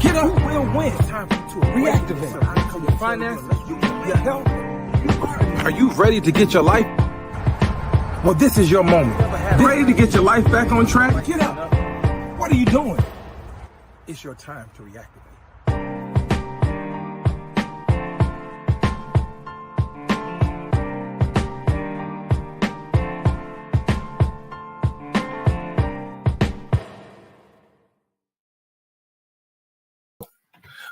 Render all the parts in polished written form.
Get up, you will win. It's time for you to reactivate your finances, your health. Are you ready to get your life? Well, this is your moment. Ready to get your life back on track? Get up. What are you doing? It's your time to reactivate.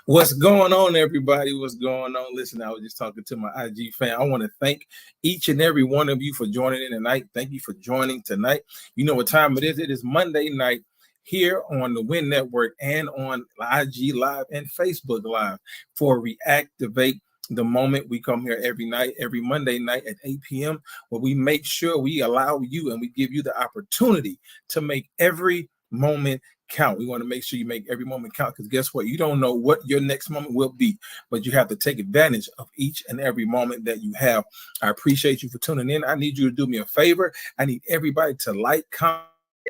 What's going on, everybody? What's going on? Listen, I was just talking to my IG fan. I want to thank each and every one of you for joining in tonight. Thank you for joining tonight. You know what time it is. It is Monday night here on the Win Network and on IG Live and Facebook Live for Reactivate the Moment. We come here every night, every Monday night at 8 p.m. where we make sure we allow you and we give you the opportunity to make every moment count. We want to make sure you make every moment count, because guess what? You don't know what your next moment will be, but you have to take advantage of each and every moment that you have. I appreciate you for tuning in. I need you to do me a favor. I need everybody to like, comment,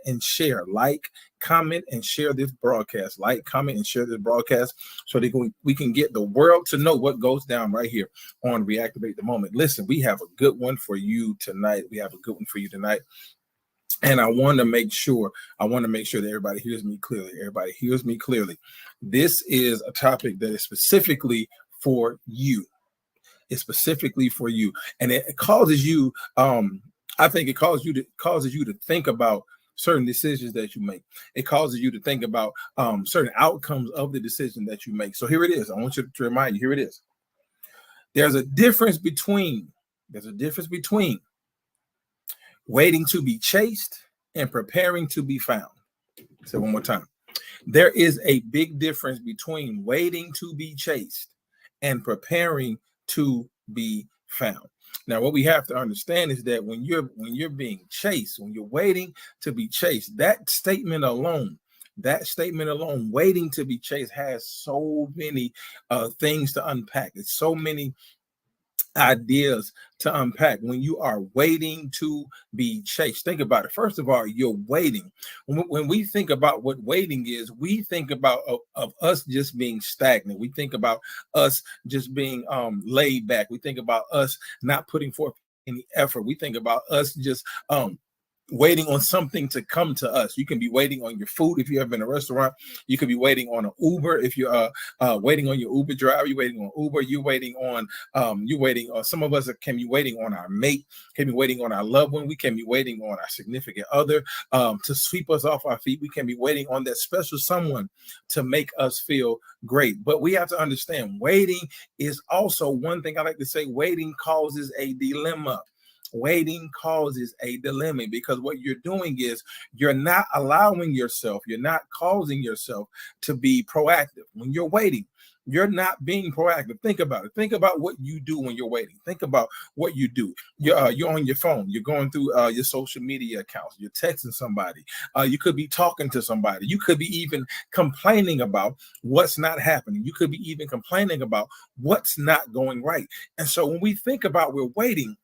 and share. Like, comment, and share this broadcast. Like, comment, and share this broadcast so that we can get the world to know what goes down right here on Reactivate the Moment. Listen, we have a good one for you tonight. And I want to make sure that everybody hears me clearly. This is a topic that is specifically for you. It's specifically for you. And it causes you, I think it causes you to think about certain decisions that you make. It causes you to think about certain outcomes of the decision that you make. So here it is. I want you to remind you, here it is. There's a difference between waiting to be chased and preparing to be found. Say one more time. There is a big difference between waiting to be chased and preparing to be found. Now, what we have to understand is that when you're being chased, when you're waiting to be chased, that statement alone, waiting to be chased, has so many things to unpack. It's so many ideas to unpack. When you are waiting to be chased, think about it. First of all, you're waiting. When we think about what waiting is, we think about of us just being stagnant. We think about us just being laid back. We think about us not putting forth any effort. We think about us just waiting on something to come to us. You can be waiting on your food if you have been in a restaurant. You could be waiting on an Uber if you're waiting on your Uber driver. You're waiting on Uber. You're waiting on some of us can be waiting on our mate, can be waiting on our loved one. We can be waiting on our significant other to sweep us off our feet. We can be waiting on that special someone to make us feel great. But we have to understand, waiting is also one thing I like to say. Waiting causes a dilemma. Waiting causes a dilemma, because what you're doing is you're not allowing yourself, you're not causing yourself to be proactive. When you're waiting, you're not being proactive. Think about it. Think about what you do when you're waiting. Think about what you do. You're on your phone. You're going through your social media accounts. You're texting somebody. You could be talking to somebody. You could be even complaining about what's not happening. You could be even complaining about what's not going right. And so when we think about we're waiting,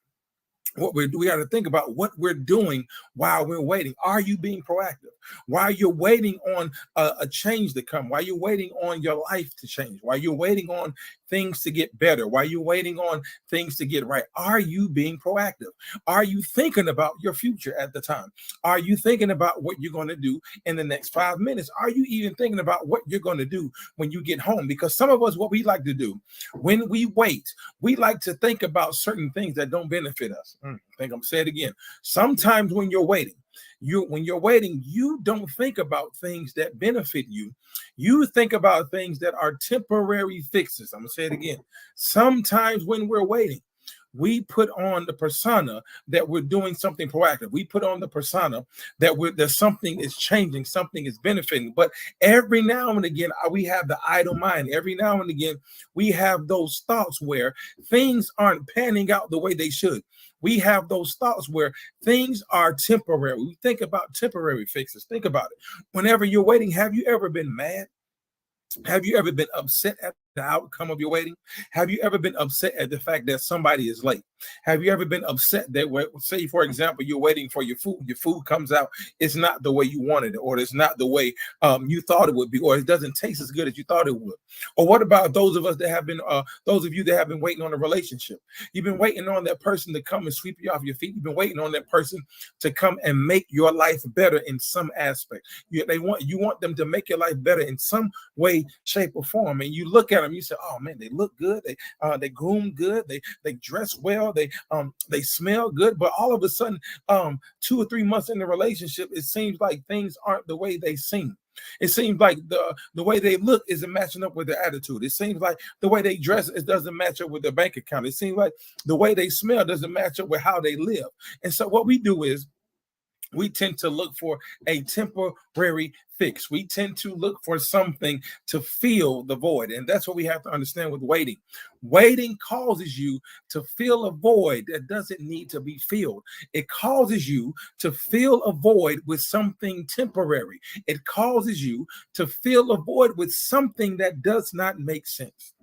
we got to think about what we're doing while we're waiting. Are you being proactive? While you're waiting on a change to come, while you're waiting on your life to change, while you're waiting on things to get better, while you're waiting on things to get right, are you being proactive? Are you thinking about your future at the time? Are you thinking about what you're going to do in the next 5 minutes? Are you even thinking about what you're going to do when you get home? Because some of us, what we like to do when we wait, we like to think about certain things that don't benefit us. I think I'm saying it again. Sometimes when you're waiting, you don't think about things that benefit you. You think about things that are temporary fixes. I'm gonna say it again. Sometimes when we're waiting, we put on the persona that we're doing something proactive. We put on the persona that something is changing, something is benefiting. But every now and again, we have the idle mind. Every now and again, we have those thoughts where things aren't panning out the way they should. We have those thoughts where things are temporary. We think about temporary fixes. Think about it. Whenever you're waiting, have you ever been mad? Have you ever been upset at the outcome of your waiting? Have you ever been upset at the fact that somebody is late? Have you ever been upset that, say, for example, you're waiting for your food comes out, it's not the way you wanted it, or it's not the way you thought it would be, or it doesn't taste as good as you thought it would? Or what about those of us that have been, those of you that have been waiting on a relationship? You've been waiting on that person to come and sweep you off your feet. You've been waiting on that person to come and make your life better in some aspect. You want them to make your life better in some way, shape, or form. And you look at them, you say, "Oh man, they look good. They groom good. They dress well. They smell good." But all of a sudden, 2 or 3 months in the relationship, it seems like things aren't the way they seem. It seems like the way they look isn't matching up with their attitude. It seems like the way they dress, it doesn't match up with their bank account. It seems like the way they smell doesn't match up with how they live. And so what we do is we tend to look for a temporary fix. We tend to look for something to fill the void. And that's what we have to understand with waiting. Waiting causes you to fill a void that doesn't need to be filled. It causes you to fill a void with something temporary. It causes you to fill a void with something that does not make sense.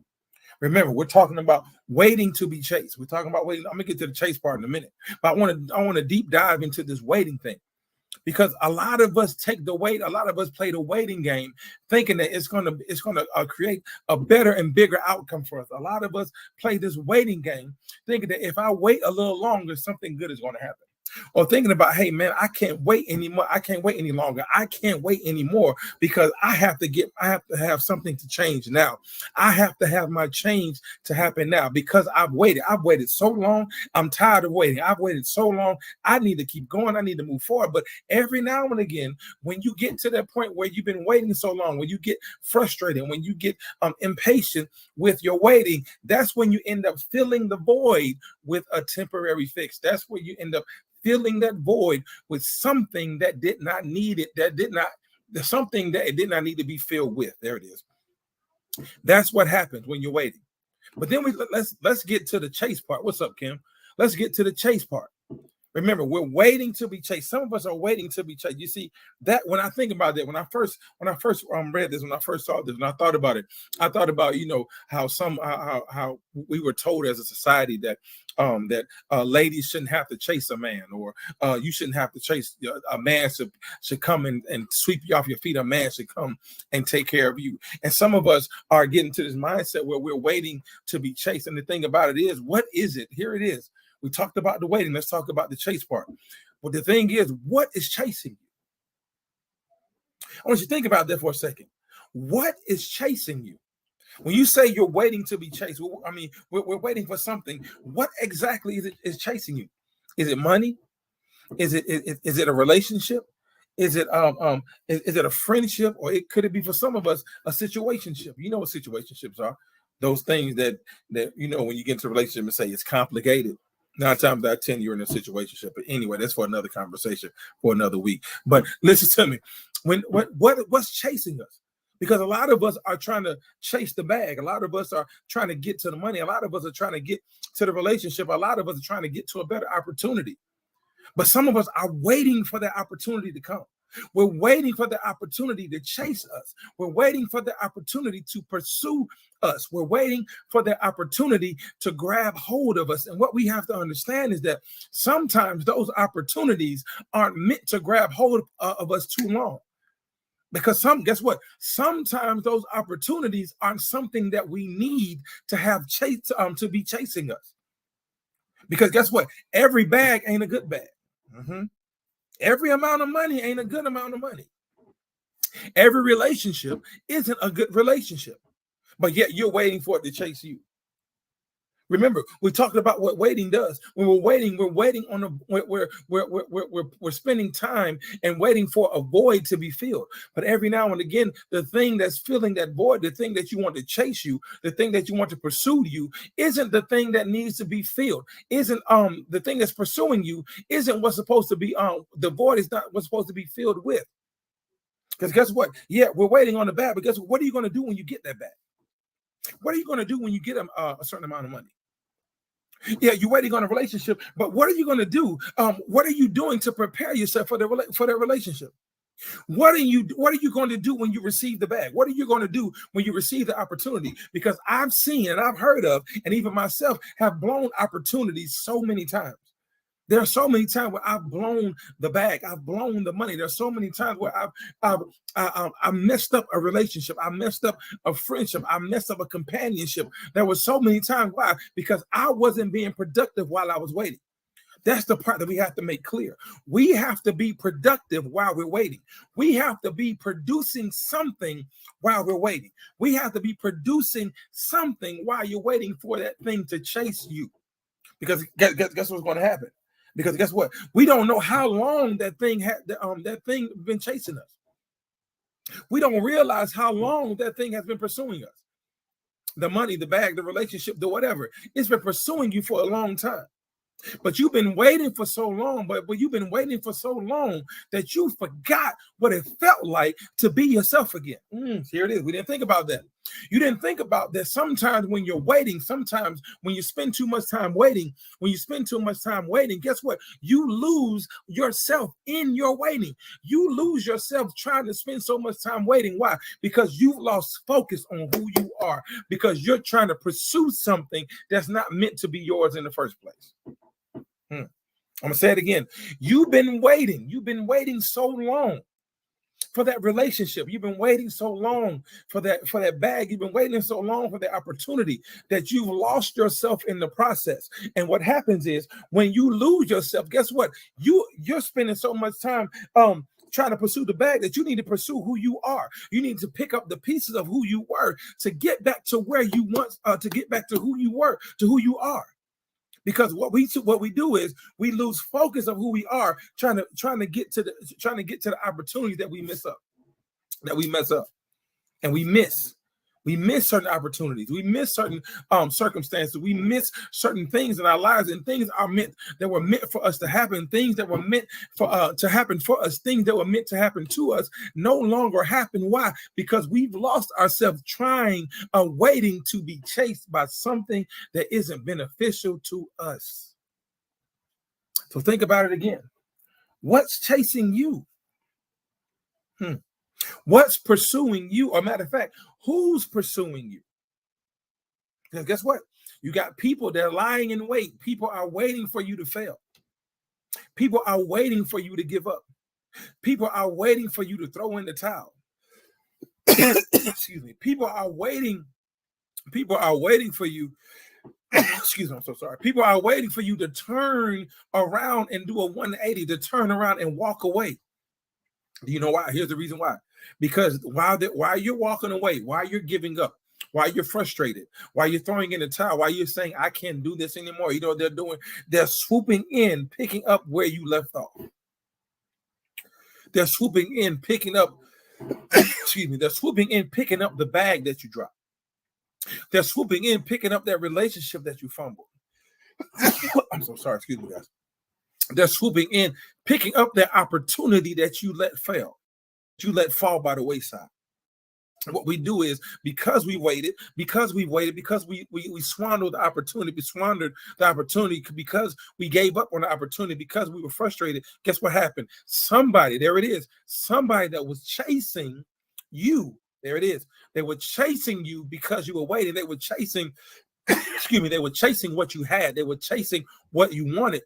Remember, we're talking about waiting to be chased. We're talking about waiting. I'm gonna get to the chase part in a minute, but I want to deep dive into this waiting thing, because a lot of us take the wait. A lot of us play the waiting game, thinking that it's gonna create a better and bigger outcome for us. A lot of us play this waiting game, thinking that if I wait a little longer, something good is going to happen. Or thinking about, hey man, I can't wait anymore. I can't wait any longer. I can't wait anymore because I have to have something to change now. I have to have my change to happen now because I've waited. I've waited so long. I'm tired of waiting. I've waited so long. I need to keep going. I need to move forward. But every now and again, when you get to that point where you've been waiting so long, when you get frustrated, when you get impatient with your waiting, that's when you end up filling the void with a temporary fix. That's where you end up filling that void with something that did not need it, something that it did not need to be filled with. There it is. That's what happens when you're waiting. But then let's get to the chase part. What's up, Kim? Let's get to the chase part. Remember, we're waiting to be chased. Some of us are waiting to be chased. You see, that when I think about that, when I first read this, when I first saw this, and I thought about it, I thought about, how we were told as a society that ladies shouldn't have to chase a man, or you shouldn't have to chase a man should come and sweep you off your feet. A man should come and take care of you. And some of us are getting to this mindset where we're waiting to be chased. And the thing about it is, what is it? Here it is. We talked about the waiting. Let's talk about the chase part. But the thing is, what is chasing you? I want you to think about that for a second. What is chasing you? When you say you're waiting to be chased, I mean, we're waiting for something. What exactly is chasing you? Is it money? Is it a relationship? Is it a friendship? Or could it be for some of us a situationship? You know what situationships are? Those things that when you get into a relationship and say it's complicated. 9 times out of 10, you're in a situationship. But anyway, that's for another conversation for another week. But listen to me. What's chasing us? Because a lot of us are trying to chase the bag. A lot of us are trying to get to the money. A lot of us are trying to get to the relationship. A lot of us are trying to get to a better opportunity. But some of us are waiting for that opportunity to come. We're waiting for the opportunity to chase us. We're waiting for the opportunity to pursue us. We're waiting for the opportunity to grab hold of us. And what we have to understand is that sometimes those opportunities aren't meant to grab hold of us too long. Because guess what? Sometimes those opportunities aren't something that we need to have to be chasing us. Because guess what? Every bag ain't a good bag. Mm-hmm. Every amount of money ain't a good amount of money. Every relationship isn't a good relationship, but yet you're waiting for it to chase you. Remember, we talked about what waiting does. When we're waiting on we're spending time and waiting for a void to be filled. But every now and again, the thing that's filling that void, the thing that you want to chase you, the thing that you want to pursue you, isn't the thing that needs to be filled. Isn't the thing that's pursuing you isn't what's supposed to be the void is not what's supposed to be filled with. Because guess what? Yeah, we're waiting on the bag, but guess what are you going to do when you get that bag? What are you going to do when you get a certain amount of money? Yeah, you're waiting on a relationship, but what are you going to do? What are you doing to prepare yourself for that relationship? What are you going to do when you receive the bag? What are you going to do when you receive the opportunity? Because I've seen and I've heard of, and even myself have blown opportunities so many times. There are so many times where I've blown the bag, I've blown the money. There's so many times where I messed up a relationship, I messed up a friendship, I messed up a companionship. There were so many times. Why? Because I wasn't being productive while I was waiting. That's the part that we have to make clear. We have to be productive while we're waiting. We have to be producing something while we're waiting. We have to be producing something while you're waiting for that thing to chase you. Because guess what's going to happen? Because guess what? We don't know how long that thing been chasing us. We don't realize how long that thing has been pursuing us. The money, the bag, the relationship, the whatever. It's been pursuing you for a long time. But you've been waiting for so long, but you've been waiting for so long that you forgot what it felt like to be yourself again. Here it is. We didn't think about that. You didn't think about that. Sometimes when you're waiting, sometimes when you spend too much time waiting, guess what? You lose yourself in your waiting. You lose yourself trying to spend so much time waiting. Why? Because you've lost focus on who you are, because you're trying to pursue something that's not meant to be yours in the first place. I'm gonna say it again. You've been waiting so long for that relationship. You've been waiting so long for that bag. You've been waiting so long for that opportunity that you've lost yourself in the process. And what happens is when you lose yourself, guess what? You're spending so much time trying to pursue the bag that you need to pursue who you are. You need to pick up the pieces of who you were to get back to where you want to get back to who you were, to who you are. Because what we do is we lose focus of who we are, trying to get to the opportunity that we mess up, and we miss certain opportunities, we miss certain circumstances, we miss certain things in our lives, and things that were meant for us to happen, things that were meant for to happen for us, things that were meant to happen to us no longer happen. Why? Because we've lost ourselves waiting to be chased by something that isn't beneficial to us. So think about it again. What's chasing you? What's pursuing you? Or matter of fact, who's pursuing you? Because guess what? You got people that are lying in wait. People are waiting for you to fail. People are waiting for you to give up. People are waiting for you to throw in the towel. Excuse me. People are waiting for you. Excuse me, I'm so sorry. People are waiting for you to turn around and do a 180, to turn around and walk away. Do you know why? Here's the reason why. Because while you're walking away, while you're giving up, while you're frustrated, while you're throwing in the towel, while you're saying, I can't do this anymore, you know what they're doing? They're swooping in, picking up where you left off. They're swooping in, picking up, they're swooping in, picking up the bag that you dropped. They're swooping in, picking up that relationship that you fumbled. I'm so sorry, excuse me, guys. They're swooping in, picking up that opportunity that you let fail, you let fall by the wayside. What we do is, because we waited, because we squandered the opportunity, because we gave up on the opportunity, because we were frustrated. Guess what happened? Somebody that was chasing you. There it is. They were chasing you because you were waiting. They were chasing, they were chasing what you had. They were chasing what you wanted,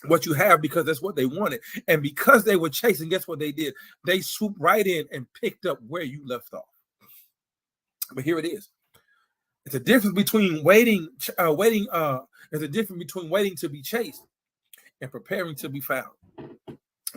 what you have, because that's what they wanted. And because they were chasing, guess what they did? They swooped right in and picked up where you left off. But here it is. It's a difference between waiting to be chased and preparing to be found.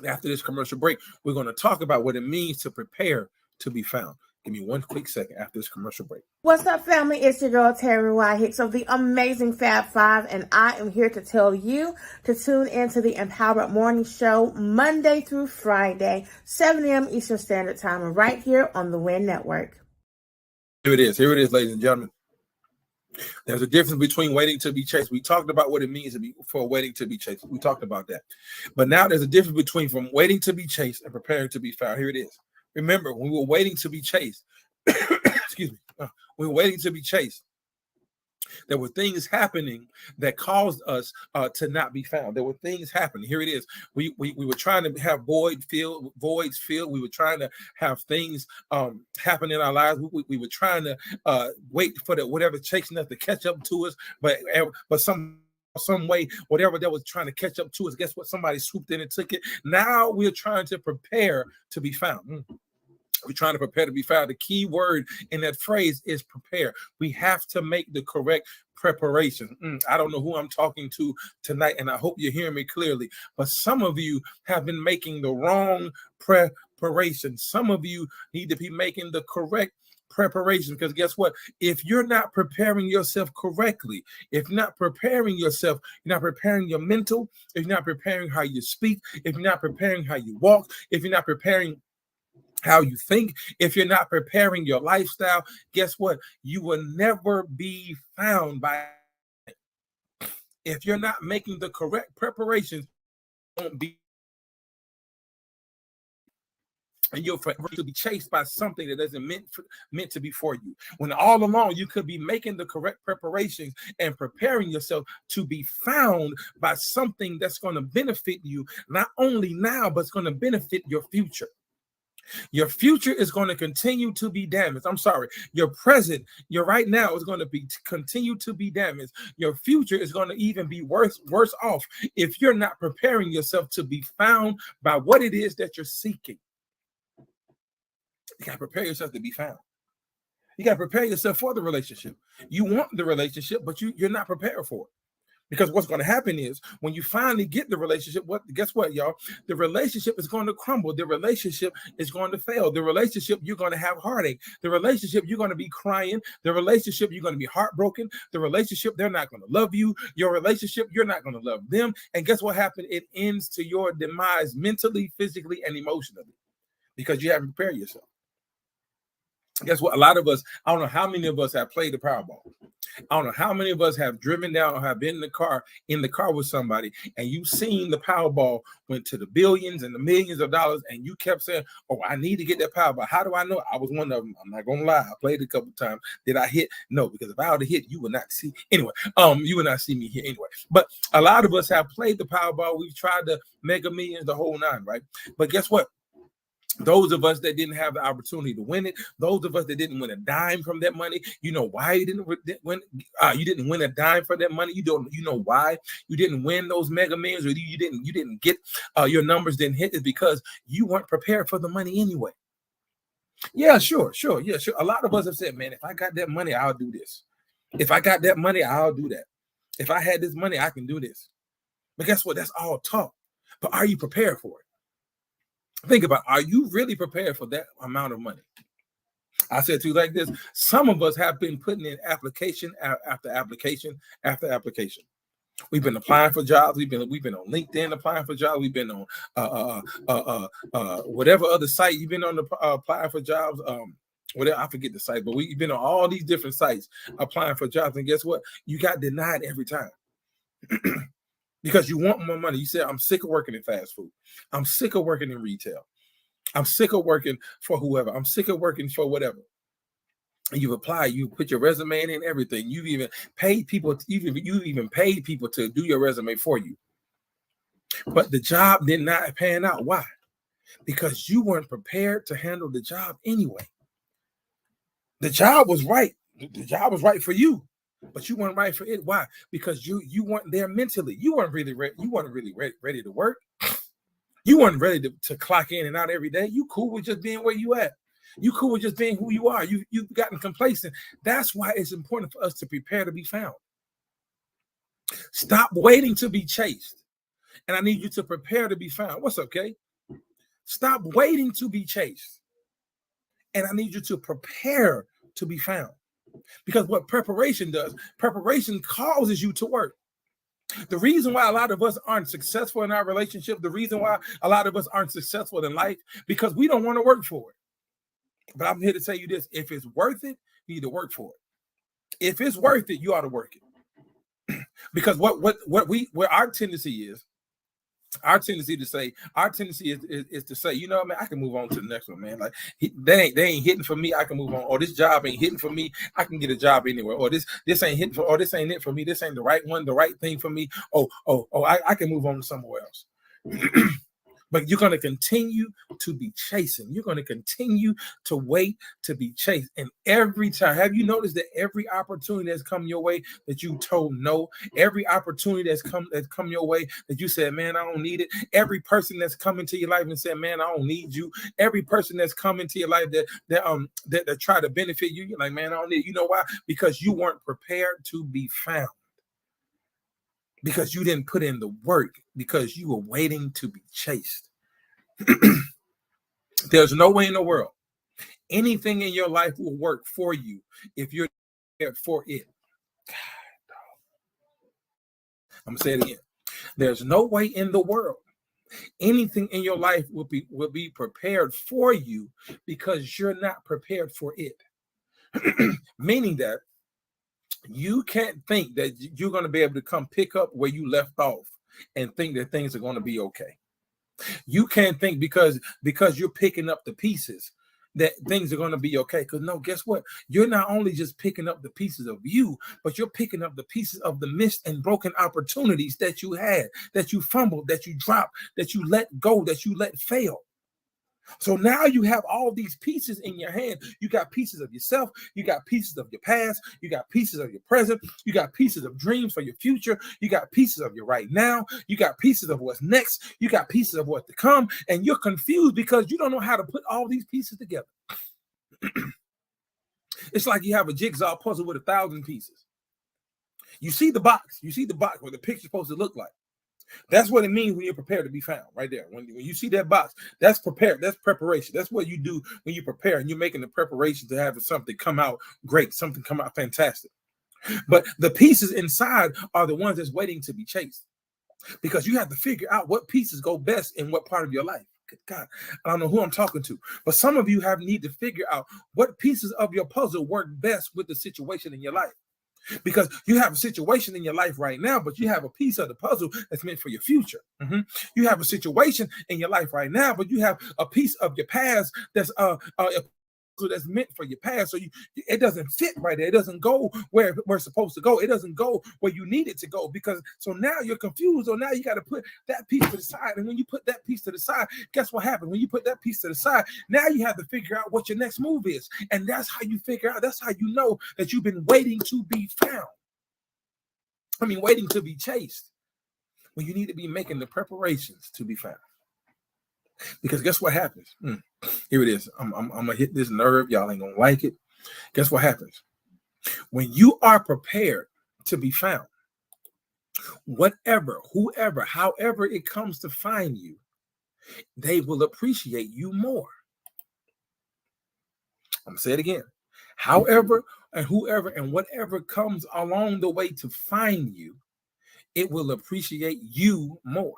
After this commercial break, we're going to talk about what it means to prepare to be found. Give me one quick second after this commercial break. What's up, family? It's your girl, Terry White Hicks of the amazing Fab Five, and I am here to tell you to tune into the Empowered Morning Show Monday through Friday, 7 a.m. Eastern Standard Time, right here on the WIN Network. Here it is, ladies and gentlemen. There's a difference between waiting to be chased. We talked about what it means for waiting to be chased. We talked about that. But now there's a difference between from waiting to be chased and preparing to be found. Here it is. Remember, when we were waiting to be chased, we were waiting to be chased. There were things happening that caused us to not be found. There were things happening. Here it is. We were trying to have voids filled. We were trying to have things happen in our lives. We were trying to wait for whatever chasing us to catch up to us. But some way, whatever that was trying to catch up to us, guess what? Somebody swooped in and took it. Now we're trying to prepare to be found. We're trying to prepare to be found. The key word in that phrase is prepare. We have to make the correct preparation. I don't know who I'm talking to tonight, and I hope you're hearing me clearly, but some of you have been making the wrong preparation. Some of you need to be making the correct preparation, because guess what? If you're not preparing yourself correctly, if you're not preparing yourself, you're not preparing your mental, if you're not preparing how you speak, if you're not preparing how you walk, if you're not preparing how you think, if you're not preparing your lifestyle, guess what? You will never be found by. If you're not making the correct preparations, you won't be. And you're forever to be chased by something that isn't meant to be for you. When all along you could be making the correct preparations and preparing yourself to be found by something that's going to benefit you, not only now, but it's going to benefit your future. Your future is going to continue to be damaged. I'm sorry. Your present, your right now is going to continue to be damaged. Your future is going to even be worse off if you're not preparing yourself to be found by what it is that you're seeking. You got to prepare yourself to be found. You got to prepare yourself for the relationship. You want the relationship, but you're not prepared for it. Because what's going to happen is when you finally get the relationship, guess what, y'all? The relationship is going to crumble. The relationship is going to fail. The relationship, you're going to have heartache. The relationship, you're going to be crying. The relationship, you're going to be heartbroken. The relationship, they're not going to love you. Your relationship, you're not going to love them. And guess what happened? It ends to your demise mentally, physically, and emotionally because you haven't prepared yourself. Guess what? A lot of us, I don't know how many of us have played the Powerball. I don't know how many of us have driven down or have been in the car with somebody, and you've seen the Powerball went to the billions and the millions of dollars, and you kept saying, "Oh, I need to get that Powerball." How do I know? I was one of them. I'm not gonna lie. I played it a couple of times. Did I hit? No, because if I would have hit, you would not see. Anyway, you would not see me here anyway. But a lot of us have played the Powerball. We've tried to Mega Millions, the whole nine, right? But guess what? Those of us that didn't have the opportunity to win it, those of us that didn't win a dime from that money, you know why you didn't win? You didn't win a dime for that money. You know why you didn't win those Mega Millions, or you didn't get your numbers didn't hit. Is because you weren't prepared for the money anyway. Yeah, sure. A lot of us have said, "Man, if I got that money, I'll do this. If I got that money, I'll do that. If I had this money, I can do this." But guess what? That's all talk. But are you prepared for it? Think about, are you really prepared for that amount of money? I said to you like this, some of us have been putting in application after application after application. We've been applying for jobs. We've been on LinkedIn applying for jobs. We've been on whatever other site you've been on applying for jobs. Whatever, I forget the site, but we've been on all these different sites applying for jobs. And guess what? You got denied every time. Because you want more money. You said, "I'm sick of working in fast food. I'm sick of working in retail. I'm sick of working for whoever. I'm sick of working for whatever." And you've applied. You put your resume in and everything. You've even paid people. You even paid people to do your resume for you. But the job did not pan out. Why? Because you weren't prepared to handle the job anyway. The job was right. The job was right for you. But you weren't right for it. Why? Because you weren't there mentally. You weren't really ready. You weren't really ready to work. You weren't ready to clock in and out every day. You cool with just being where you at. You cool with just being who you are. You've gotten complacent. That's why it's important for us to prepare to be found. Stop waiting to be chased. And I need you to prepare to be found. What's okay? Stop waiting to be chased. And I need you to prepare to be found. Because what preparation does, preparation causes you to work. The reason why a lot of us aren't successful in our relationship, the reason why a lot of us aren't successful in life, because we don't want to work for it. But I'm here to tell you this: if it's worth it, you need to work for it. If it's worth it, you ought to work it. Because what our tendency is, Our tendency is to say, you know, man, I can move on to the next one, man. Like they ain't hitting for me, I can move on. Or this job ain't hitting for me, I can get a job anywhere. Or this ain't hitting for, or this ain't it for me. This ain't the right one, the right thing for me. I can move on to somewhere else. But you're going to continue to be chasing. You're going to continue to wait to be chased. And every time, have you noticed that every opportunity that's come your way that you told no, every opportunity that's come your way that you said, man, I don't need it. Every person that's come into your life and said, man, I don't need you. Every person that's come into your life that try to benefit you, you're like, man, I don't need it. You know why? Because you weren't prepared to be found. Because you didn't put in the work, because you were waiting to be chased. There's no way in the world anything in your life will work for you if you're prepared for it. I'm going to say it again. There's no way in the world anything in your life will be prepared for you because you're not prepared for it. Meaning that you can't think that you're going to be able to come pick up where you left off and think that things are going to be okay. You can't think because you're picking up the pieces that things are going to be okay. Because no, guess what? You're not only just picking up the pieces of you, but you're picking up the pieces of the missed and broken opportunities that you had, that you fumbled, that you dropped, that you let go, that you let fail. So now you have all these pieces in your hand. You got pieces of yourself. You got pieces of your past. You got pieces of your present. You got pieces of dreams for your future. You got pieces of your right now. You got pieces of what's next. You got pieces of what's to come. And you're confused because you don't know how to put all these pieces together. It's like you have a jigsaw puzzle with 1,000 pieces. You see the box. You see the box where the picture's supposed to look like. That's what it means when you're prepared to be found, right there. When you see that box, that's prepared. That's preparation. That's what you do when you prepare and you're making the preparation to have something come out great, something come out fantastic. But the pieces inside are the ones that's waiting to be chased, because you have to figure out what pieces go best in what part of your life. Good God, I don't know who I'm talking to, but some of you need to figure out what pieces of your puzzle work best with the situation in your life. Because you have a situation in your life right now, but you have a piece of the puzzle that's meant for your future. You have a situation in your life right now, but you have a piece of your past that's meant for your past. So it doesn't fit right there. It doesn't go where we're supposed to go. It doesn't go where you need it to go. Because so now you're confused. So now you got to put that piece to the side. And when you put that piece to the side, guess what happens? When you put that piece to the side, now you have to figure out what your next move is. And that's how you figure out. That's how you know that you've been waiting to be found. Waiting to be chased. When you need to be making the preparations to be found. Because guess what happens? Here it is. I'm gonna hit this nerve. Y'all ain't gonna like it. Guess what happens? When you are prepared to be found, whatever, whoever, however it comes to find you, they will appreciate you more. I'm gonna say it again. However and whoever and whatever comes along the way to find you, it will appreciate you more.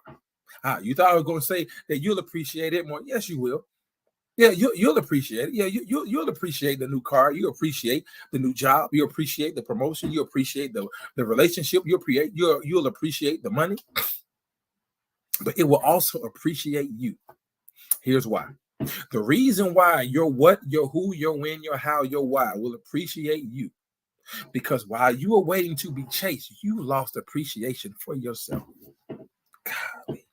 You thought I was going to say that you'll appreciate it more. Yes, you will. Yeah, you'll appreciate it. Yeah, you'll appreciate the new car. You appreciate the new job. You appreciate the promotion. You appreciate the relationship. You'll appreciate the money. But it will also appreciate you. Here's why. The reason why your what, your who, your when, your how, your why will appreciate you. Because while you were waiting to be chased, you lost appreciation for yourself. Golly.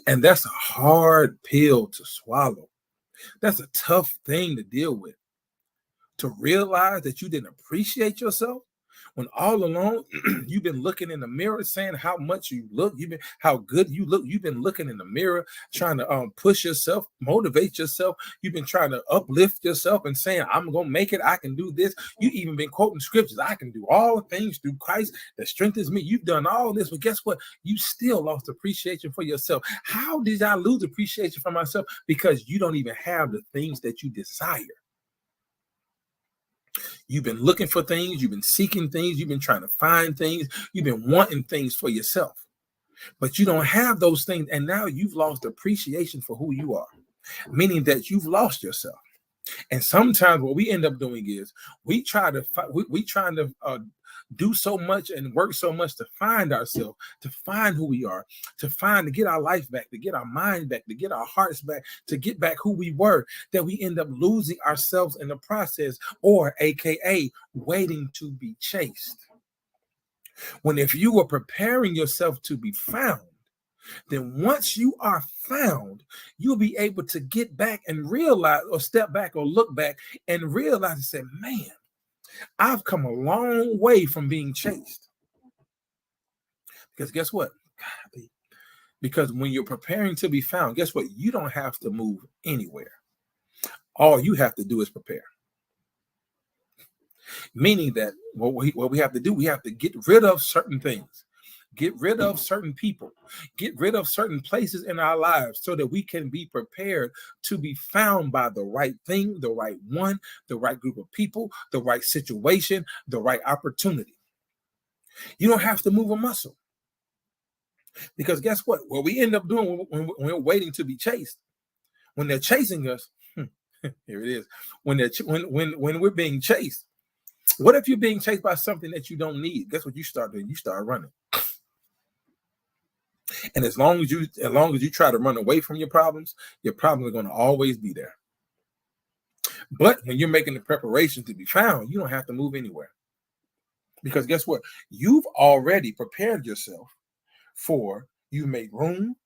And that's a hard pill to swallow. That's a tough thing to deal with. To realize that you didn't appreciate yourself when all along you've been looking in the mirror saying how much you look, how good you look. You've been looking in the mirror trying to push yourself, motivate yourself. You've been trying to uplift yourself and saying, I'm going to make it. I can do this. You even been quoting scriptures. I can do all things through Christ that strengthens me. You've done all this, but guess what? You still lost appreciation for yourself. How did I lose appreciation for myself? Because you don't even have the things that you desire. You've been looking for things. You've been seeking things. You've been trying to find things. You've been wanting things for yourself, but you don't have those things. And now you've lost appreciation for who you are, meaning that you've lost yourself. And sometimes what we end up doing is we try to do so much and work so much to find ourselves, to find who we are, to get our life back, to get our mind back, to get our hearts back, to get back who we were, that we end up losing ourselves in the process, or AKA waiting to be chased. When if you were preparing yourself to be found, then once you are found, you'll be able to get back and realize, or step back or look back and realize and say, man, I've come a long way from being chased. Because guess what? Because when you're preparing to be found, guess what? You don't have to move anywhere. All you have to do is prepare. Meaning that what we have to do, we have to get rid of certain things. Get rid of certain people, get rid of certain places in our lives so that we can be prepared to be found by the right thing, the right one, the right group of people, the right situation, the right opportunity. You don't have to move a muscle. Because guess what? What we end up doing when we're waiting to be chased, when they're chasing us, here it is. When we're being chased, what if you're being chased by something that you don't need? Guess what you start doing? You start running. And as long as you try to run away from your problems are going to always be there. But when you're making the preparation to be found, you don't have to move anywhere. Because guess what? You've already prepared yourself you've made room,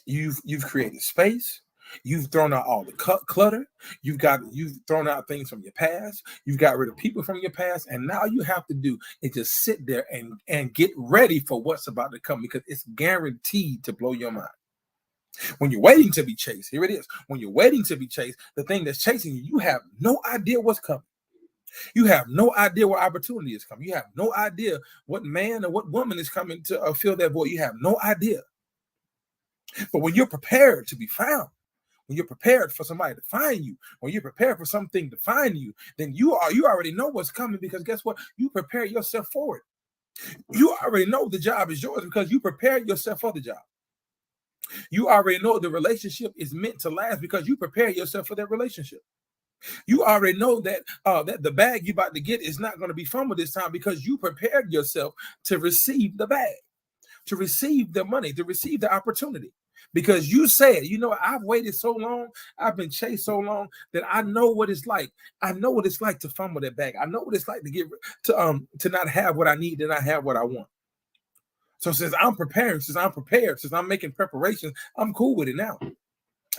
you've created space, you've thrown out all the clutter, you've thrown out things from your past, you've got rid of people from your past, and now you have to do is just sit there and get ready for what's about to come, because it's guaranteed to blow your mind. When you're waiting to be chased, here it is. When you're waiting to be chased, the thing that's chasing you, you have no idea what's coming. You have no idea where opportunity is coming. You have no idea what man or what woman is coming to fill that void. You have no idea. But when you're prepared to be found, when you're prepared for somebody to find you, when you're prepared for something to find you, then you already know what's coming, because guess what? You prepare yourself for it. You already know the job is yours because you prepared yourself for the job. You already know the relationship is meant to last because you prepare yourself for that relationship. You already know that that the bag you're about to get is not going to be fumbled this time because you prepared yourself to receive the bag, to receive the money, to receive the opportunity. Because you said, I've waited so long, I've been chased so long that I know what it's like. I know what it's like to fumble that bag. I know what it's like to not have what I need and not have what I want. So since I'm prepared, since I'm making preparations, I'm cool with it now.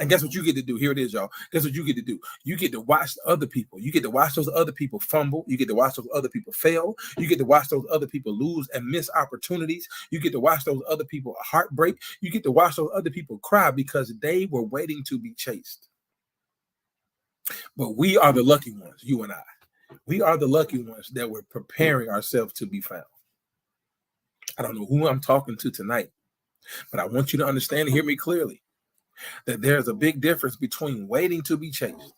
And guess what you get to do? Here it is, y'all. Guess what you get to do? You get to watch other people. You get to watch those other people fumble. You get to watch those other people fail. You get to watch those other people lose and miss opportunities. You get to watch those other people heartbreak. You get to watch those other people cry because they were waiting to be chased. But we are the lucky ones, you and I. We are the lucky ones that we're preparing ourselves to be found. I don't know who I'm talking to tonight, but I want you to understand and hear me clearly. That there's a big difference between waiting to be chased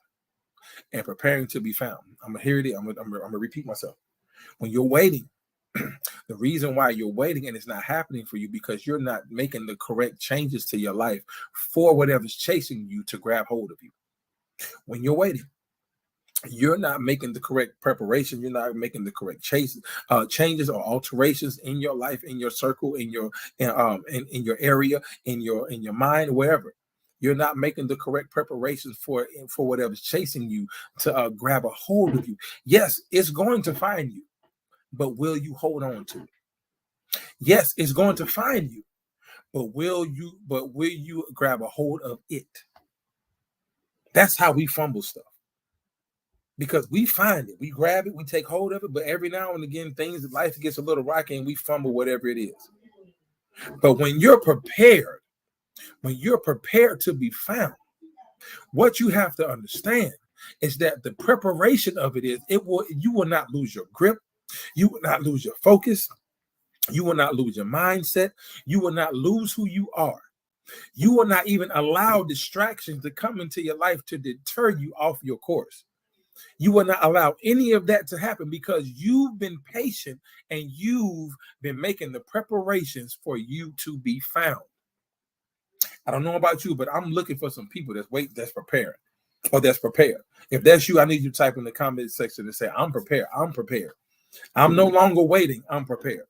and preparing to be found. I'm gonna hear it. I'm gonna repeat myself. When you're waiting, the reason why you're waiting and it's not happening for you because you're not making the correct changes to your life for whatever's chasing you to grab hold of you. When you're waiting, you're not making the correct preparation. You're not making the correct changes or alterations in your life, in your circle, in your area, in your mind, wherever. You're not making the correct preparations for whatever's chasing you to grab a hold of you. Yes, it's going to find you, but will you hold on to it? Yes, it's going to find you, but will you grab a hold of it? That's how we fumble stuff. Because we find it, we grab it, we take hold of it, but every now and again, life gets a little rocky and we fumble whatever it is. But when you're prepared to be found, what you have to understand is that the preparation of it is, you will not lose your grip, you will not lose your focus, you will not lose your mindset, you will not lose who you are. You will not even allow distractions to come into your life to deter you off your course. You will not allow any of that to happen because you've been patient and you've been making the preparations for you to be found. I don't know about you, but I'm looking for some people that's prepared or that's prepared. If that's you, I need you to type in the comment section and say, I'm prepared. I'm prepared. I'm no longer waiting. I'm prepared.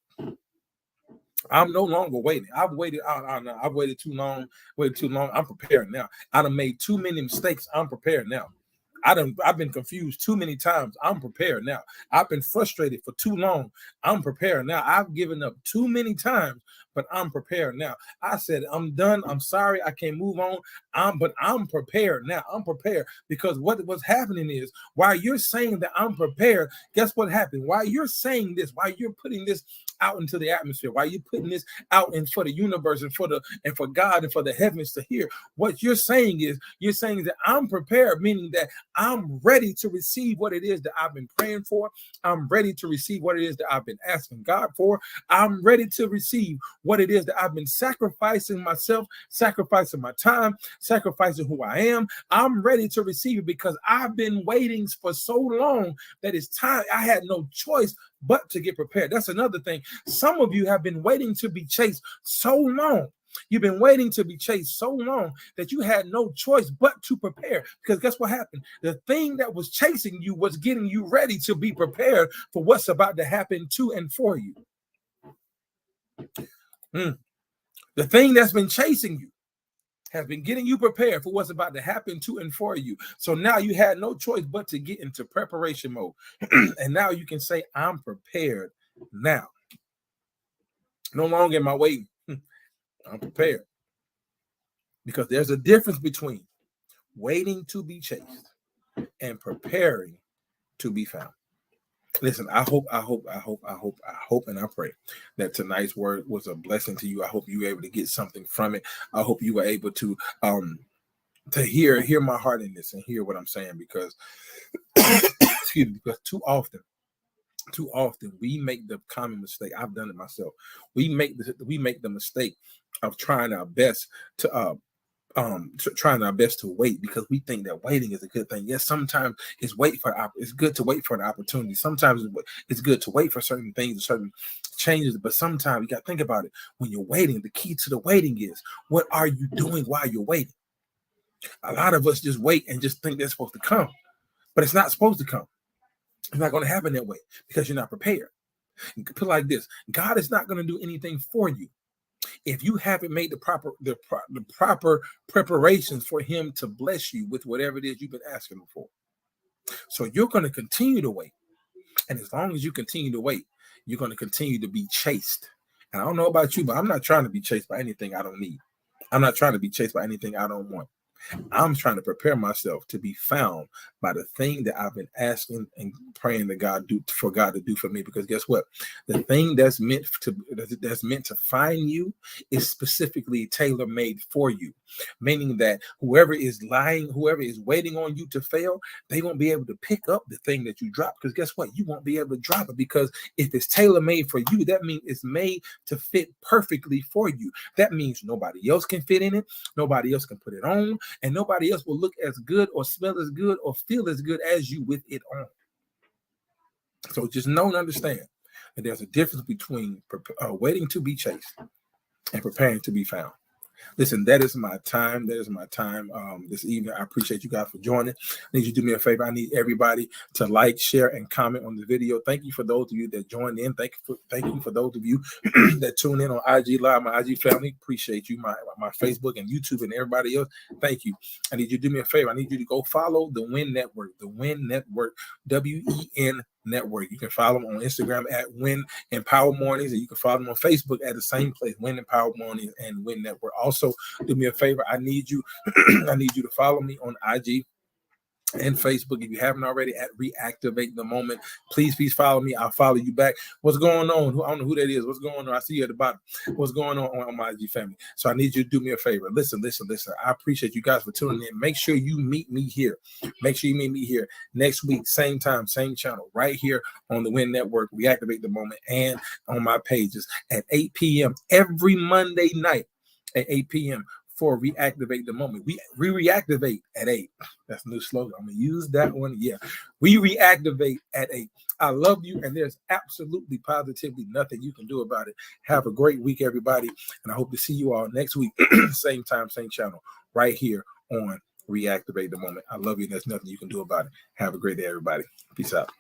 I'm no longer waiting. I've waited. I've waited too long. Waited too long. I'm prepared now. I done made too many mistakes. I'm prepared now. I've been confused too many times. I'm prepared now. I've been frustrated for too long. I'm prepared now. I've given up too many times, but I'm prepared now. I said, I'm done. I'm sorry. I can't move on. But I'm prepared now. I'm prepared because what's happening is while you're saying that I'm prepared, guess what happened? While you're saying this, while you're putting this out into the atmosphere, while you're putting this out in for the universe and for God and for the heavens to hear, what you're saying that I'm prepared, meaning that I'm ready to receive what it is that I've been praying for. I'm ready to receive what it is that I've been asking God for. I'm ready to receive what it is that I've been sacrificing myself, sacrificing my time, sacrificing who I am. I'm ready to receive it because I've been waiting for so long that it's time. I had no choice but to get prepared. That's another thing. Some of you have been waiting to be chased so long. You've been waiting to be chased so long that you had no choice but to prepare. Because guess what happened? The thing that was chasing you was getting you ready to be prepared for what's about to happen to and for you. The thing that's been chasing you has been getting you prepared for what's about to happen to and for you. So now you had no choice but to get into preparation mode. And now you can say, I'm prepared now. No longer am I waiting. I'm prepared. Because there's a difference between waiting to be chased and preparing to be found. Listen, I hope, and I pray that tonight's word was a blessing to you. I hope you were able to get something from it. I hope you were able to hear my heart in this and hear what I'm saying, because excuse me, because too often we make the common mistake. I've done it myself. We make the mistake of trying our best to wait because we think that waiting is a good thing. Yes, sometimes it's good to wait for an opportunity. Sometimes it's good to wait for certain things, certain changes. But sometimes you got to think about it. When you're waiting, the key to the waiting is, what are you doing while you're waiting? A lot of us just wait and just think they're supposed to come, but it's not supposed to come. It's not going to happen that way because you're not prepared. You can put it like this: God is not going to do anything for you if you haven't made the proper preparations for him to bless you with whatever it is you've been asking him for. So you're going to continue to wait. And as long as you continue to wait, you're going to continue to be chased. And I don't know about you, but I'm not trying to be chased by anything I don't need. I'm not trying to be chased by anything I don't want. I'm trying to prepare myself to be found by the thing that I've been asking and praying to God to do for me. Because guess what? The thing that's meant to find you is specifically tailor-made for you. Meaning that whoever is waiting on you to fail, they won't be able to pick up the thing that you drop. Because guess what? You won't be able to drop it, because if it's tailor-made for you, that means it's made to fit perfectly for you. That means nobody else can fit in it. Nobody else can put it on. And nobody else will look as good or smell as good or feel as good as you with it on. So just know and understand that there's a difference between waiting to be chased and preparing to be found. Listen, that is my time. This evening. I appreciate you guys for joining. I need you to do me a favor. I need everybody to like, share, and comment on the video. Thank you for those of you that joined in. Thank you for those of you that tune in on IG Live, my IG family. Appreciate you, my Facebook and YouTube and everybody else. Thank you. I need you to do me a favor. I need you to go follow the Win Network. The Win Network, WEN Network. You can follow them on Instagram at Win Empower Mornings, and you can follow them on Facebook at the same place, Win Empower Mornings and Win Network. Also, do me a favor. I need you to follow me on IG and Facebook if you haven't already at Reactivate the Moment. Please follow me. I'll follow you back. What's going on? I don't know who that is. What's going on? I see you at the bottom. What's going on my IG family? So I need you to do me a favor. Listen. I appreciate you guys for tuning in. Make sure you meet me here. Next week, same time, same channel, right here on the Win Network, Reactivate the Moment, and on my pages at 8 p.m. every Monday night at 8 p.m. for Reactivate the Moment. We reactivate at 8. That's a new slogan. I'm going to use that one. Yeah. We reactivate at 8. I love you, and there's absolutely, positively nothing you can do about it. Have a great week, everybody, and I hope to see you all next week. Same time, same channel, right here on Reactivate the Moment. I love you, and there's nothing you can do about it. Have a great day, everybody. Peace out.